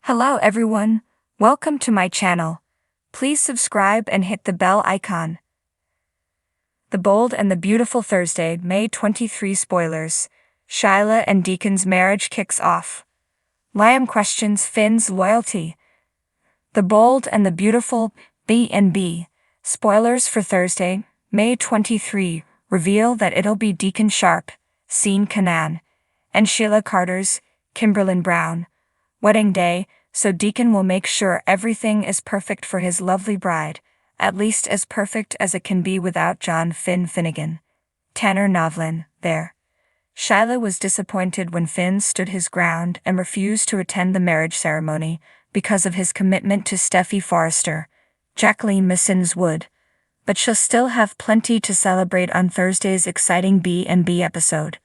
Hello everyone, welcome to my channel. Please subscribe and hit the bell icon. The Bold and the Beautiful Thursday, May 23 spoilers. Sheila and Deacon's marriage kicks off. Liam questions Finn's loyalty. The Bold and the Beautiful, B&B, spoilers for Thursday, May 23, reveal that it'll be Deacon Sharp, Sean Kanan, and Sheila Carter's, Kimberlyn Brown, wedding day, so Deacon will make sure everything is perfect for his lovely bride, at least as perfect as it can be without John Finn Finnegan. Tanner Novlin, there. Sheila was disappointed when Finn stood his ground and refused to attend the marriage ceremony because of his commitment to Steffy Forrester, Jacqueline Missins Wood, but she'll still have plenty to celebrate on Thursday's exciting B&B episode.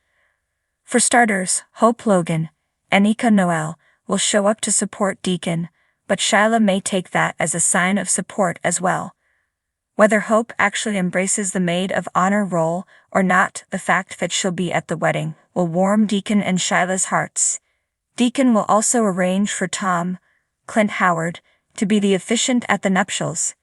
For starters, Hope Logan, Anika Noel, will show up to support Deacon, but Sheila may take that as a sign of support as well. Whether Hope actually embraces the maid of honor role or not, the fact that she'll be at the wedding will warm Deacon and Sheila's hearts. Deacon will also arrange for Tom, Clint Howard, to be the officiant at the nuptials.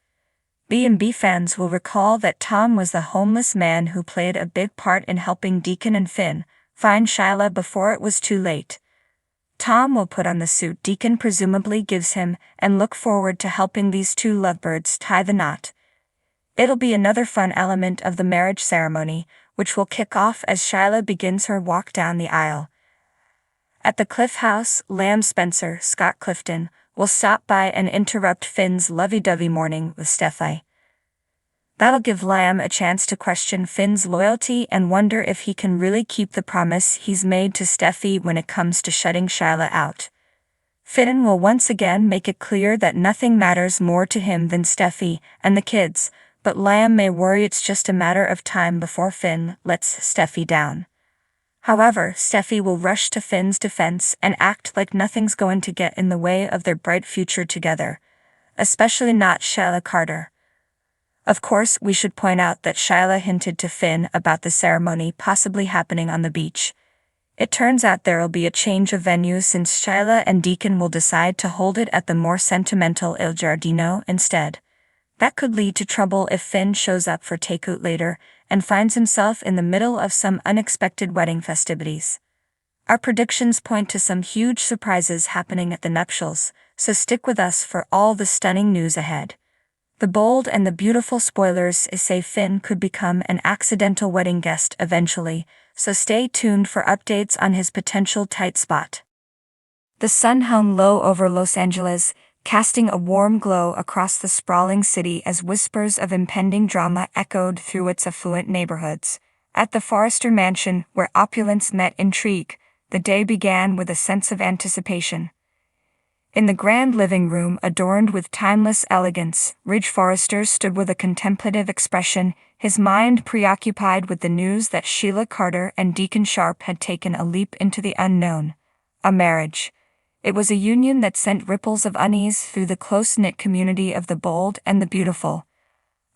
B&B fans will recall that Tom was the homeless man who played a big part in helping Deacon and Finn find Sheila before it was too late. Tom will put on the suit Deacon presumably gives him and look forward to helping these two lovebirds tie the knot. It'll be another fun element of the marriage ceremony, which will kick off as Sheila begins her walk down the aisle. At the Cliff House, Lamb Spencer, Scott Clifton, will stop by and interrupt Finn's lovey-dovey morning with Steffy. That'll give Lamb a chance to question Finn's loyalty and wonder if he can really keep the promise he's made to Steffy when it comes to shutting Sheila out. Finn will once again make it clear that nothing matters more to him than Steffy and the kids, but Lamb may worry it's just a matter of time before Finn lets Steffy down. However, Steffy will rush to Finn's defense and act like nothing's going to get in the way of their bright future together, especially not Sheila Carter. Of course, we should point out that Sheila hinted to Finn about the ceremony possibly happening on the beach. It turns out there'll be a change of venue since Sheila and Deacon will decide to hold it at the more sentimental Il Giardino instead. That could lead to trouble if Finn shows up for takeout later and finds himself in the middle of some unexpected wedding festivities. Our predictions point to some huge surprises happening at the nuptials, so stick with us for all the stunning news ahead. The Bold and the Beautiful spoilers say Finn could become an accidental wedding guest eventually, so stay tuned for updates on his potential tight spot. The sun hung low over Los Angeles, casting a warm glow across the sprawling city as whispers of impending drama echoed through its affluent neighborhoods. At the Forrester mansion, where opulence met intrigue, the day began with a sense of anticipation. In the grand living room adorned with timeless elegance, Ridge Forrester stood with a contemplative expression, his mind preoccupied with the news that Sheila Carter and Deacon Sharp had taken a leap into the unknown. A marriage. It was a union that sent ripples of unease through the close-knit community of the Bold and the Beautiful.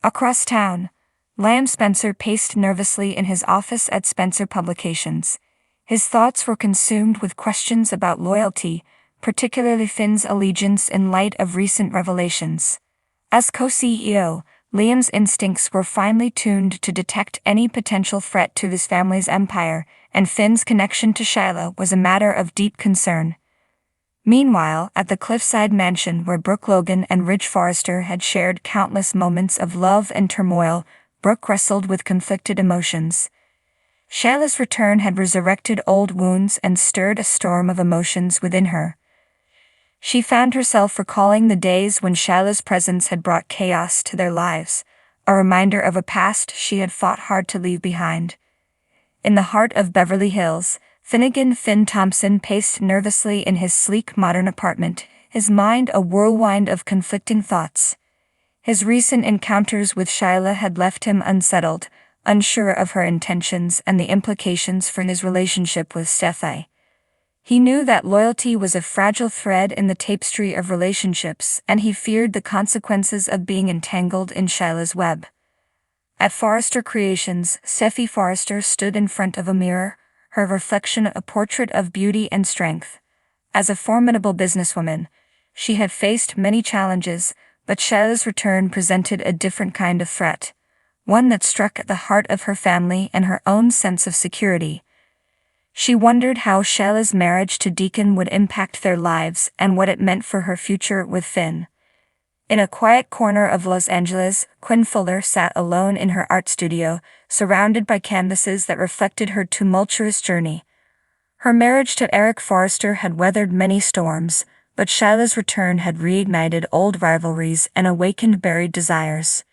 Across town, Lamb Spencer paced nervously in his office at Spencer Publications. His thoughts were consumed with questions about loyalty, particularly Finn's allegiance in light of recent revelations. As co-CEO, Liam's instincts were finely tuned to detect any potential threat to his family's empire, and Finn's connection to Sheila was a matter of deep concern. Meanwhile, at the Cliffside mansion where Brooke Logan and Ridge Forrester had shared countless moments of love and turmoil, Brooke wrestled with conflicted emotions. Sheila's return had resurrected old wounds and stirred a storm of emotions within her. She found herself recalling the days when Sheila's presence had brought chaos to their lives, a reminder of a past she had fought hard to leave behind. In the heart of Beverly Hills, Finn Thompson paced nervously in his sleek modern apartment, his mind a whirlwind of conflicting thoughts. His recent encounters with Sheila had left him unsettled, unsure of her intentions and the implications for his relationship with Steffy. He knew that loyalty was a fragile thread in the tapestry of relationships, and he feared the consequences of being entangled in Sheila's web. At Forrester Creations, Steffy Forrester stood in front of a mirror, her reflection a portrait of beauty and strength. As a formidable businesswoman, She had faced many challenges, but Sheila's return presented a different kind of threat, one that struck at the heart of her family and her own sense of security. She wondered how Sheila's marriage to Deacon would impact their lives and what it meant for her future with Finn. In a quiet corner of Los Angeles, Quinn Fuller sat alone in her art studio, surrounded by canvases that reflected her tumultuous journey. Her marriage to Eric Forrester had weathered many storms, but Sheila's return had reignited old rivalries and awakened buried desires.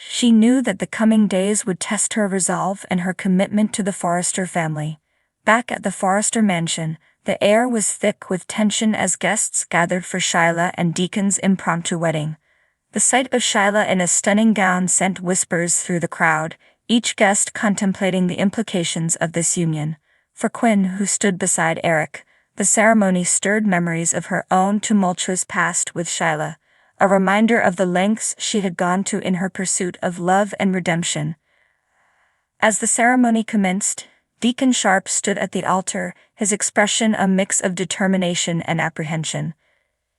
She knew that the coming days would test her resolve and her commitment to the Forrester family. Back at the Forrester mansion, the air was thick with tension as guests gathered for Sheila and Deacon's impromptu wedding. The sight of Sheila in a stunning gown sent whispers through the crowd, each guest contemplating the implications of this union. For Quinn, who stood beside Eric, the ceremony stirred memories of her own tumultuous past with Sheila, a reminder of the lengths she had gone to in her pursuit of love and redemption. As the ceremony commenced, Deacon Sharp stood at the altar, his expression a mix of determination and apprehension.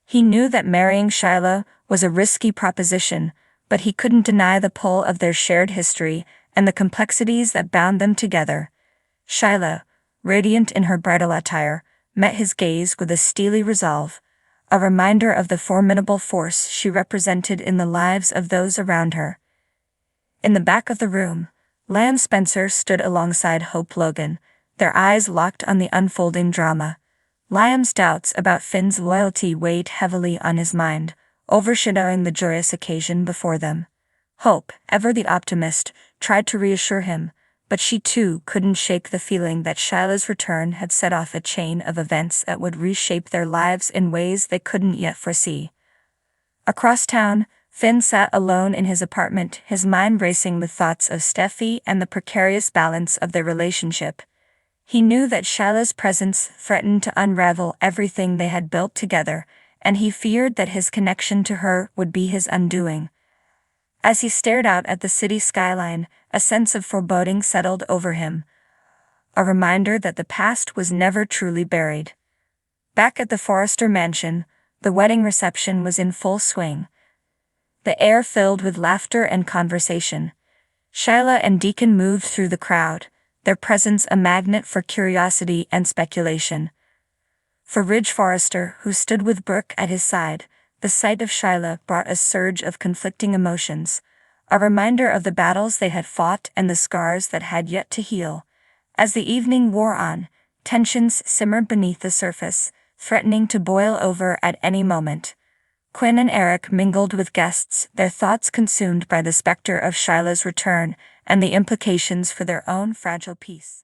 He knew that marrying Sheila was a risky proposition, but he couldn't deny the pull of their shared history and the complexities that bound them together. Sheila, radiant in her bridal attire, met his gaze with a steely resolve, a reminder of the formidable force she represented in the lives of those around her. In the back of the room, Lan Spencer stood alongside Hope Logan, their eyes locked on the unfolding drama. Liam's doubts about Finn's loyalty weighed heavily on his mind, overshadowing the joyous occasion before them. Hope, ever the optimist, tried to reassure him, but she too couldn't shake the feeling that Sheila's return had set off a chain of events that would reshape their lives in ways they couldn't yet foresee. Across town, Finn sat alone in his apartment, his mind racing with thoughts of Steffi and the precarious balance of their relationship. He knew that Sheila's presence threatened to unravel everything they had built together, and he feared that his connection to her would be his undoing. As he stared out at the city skyline, a sense of foreboding settled over him, a reminder that the past was never truly buried. Back at the Forrester mansion, the wedding reception was in full swing, the air filled with laughter and conversation. Sheila and Deacon moved through the crowd, their presence a magnet for curiosity and speculation. For Ridge Forrester, who stood with Brooke at his side, the sight of Sheila brought a surge of conflicting emotions, a reminder of the battles they had fought and the scars that had yet to heal. As the evening wore on, tensions simmered beneath the surface, threatening to boil over at any moment. Quinn and Eric mingled with guests, their thoughts consumed by the specter of Sheila's return and the implications for their own fragile peace.